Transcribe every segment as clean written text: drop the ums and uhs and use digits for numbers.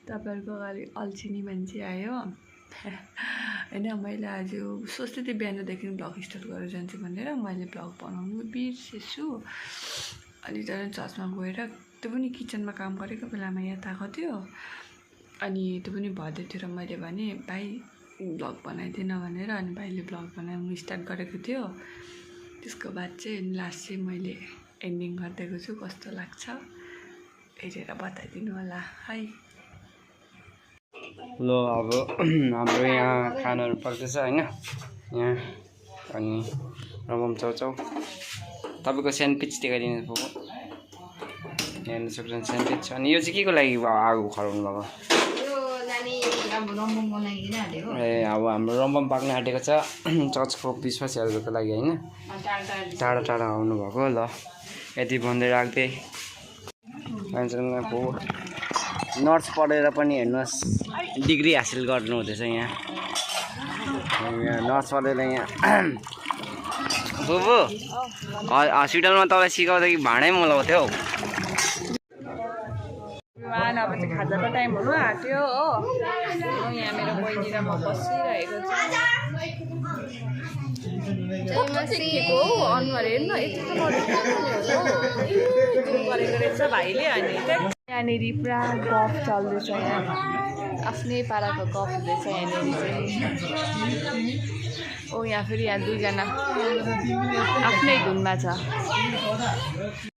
तपाईहरुको अगाडि अल्छिनी मान्छे आयो हैन। मैले आज सोच्दै थिएँ बिहानदेखि भ्लग स्टार्ट गरेर जान्छु भनेर, मैले भ्लग बनाउनु बिर्सेछु। अनि तर चर्चमा गएर त्यो पनि किचनमा काम गरेको बेलामा याद आएको थियो। अनि त्यो पनि भर्दै थियो र मैले भने भाइ भ्लग बनाइदिन भनेर, अनि भाइले भ्लग बनाउनु स्टार्ट गरेको थियो। त्यसको बाद चाहिँ लास्ट चाहिँ मैले एन्डिङ गरिदिएको छु। कस्तो लाग्छ हेरेर बताइदिनु होला है। ल अब हाम्रो यहाँ खानाहरू पक्दैछ हैन यहाँ। अनि रमम चाउचाउ तपाईको स्यान्डविच देखाइदिनु भएको हेर्न सक्नुहुन्छ स्यान्डविच। अनि यो चाहिँ के को लागि आगो खराउनु भएको? ए अब हाम्रो रमम पाक्न आँटेको छ चर्चको विश्वासीहरूको लागि हैन। टाढा टाढा आउनु भएको। ल यति भन्दै राख्दै नर्स पढेर पनि हेर्नुहोस् डिग्री हासिल गर्नु हुँदैछ यहाँ। नर्स पढेर यहाँ बुबु हस्पिटलमा तपाईँ सिकाउँदा कि भाँडै मोलाउँथ्यो हौ। अब चाहिँ खाजाको टाइम हुनु आँट्यो हो। यहाँ मेरो बहिनी र म बसिरहेको छु। अनुहार हेर्नु यति गरेको रहेछ भाइले। अनि यहाँनिर पुरा गफ चल्दैछ, यहाँ आफ्नै पाराको गफ हुँदैछ यहाँनिर चाहिँ। ओ यहाँ फेरि यहाँ दुईजना आफ्नै धुनमा छ।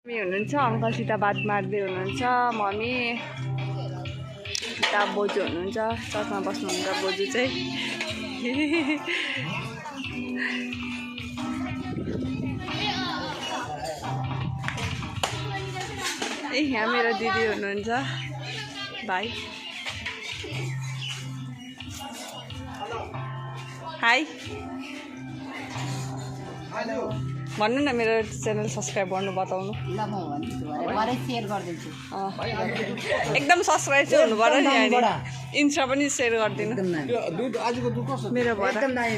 मम्मी हुनुहुन्छ, अङ्कलसित बात मार्दै हुनुहुन्छ। मम्मी उता बोजू हुनुहुन्छ, चर्चमा बस्नुहुन्छ बोजू चाहिँ। ए यहाँ मेरो दिदी हुनुहुन्छ, भाइ। हाई भन्नु न, मेरो च्यानल सब्सक्राइब गर्नु बताउनु। एकदम सब्सक्राइब चाहिँ हुनु पर्यो नि। इन्स्टा पनि सेयर गरिदिनु मेरो भएर।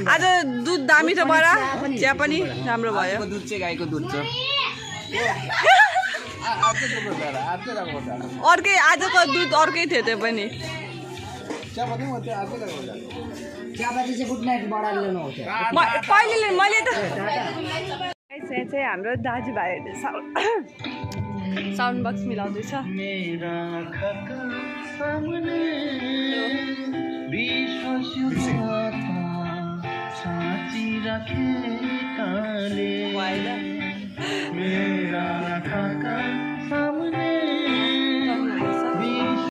आज दुध दामी छ बडा, चिया पनि राम्रो भयो। दुध चाहिँ गाईको दुध छ। अर्कै आजको दुध अर्कै थियो त्यो पनि। पहिले मैले त यहाँ चाहिँ हाम्रो दाजुभाइहरूले साउन्ड बक्स मिलाउँदैछ।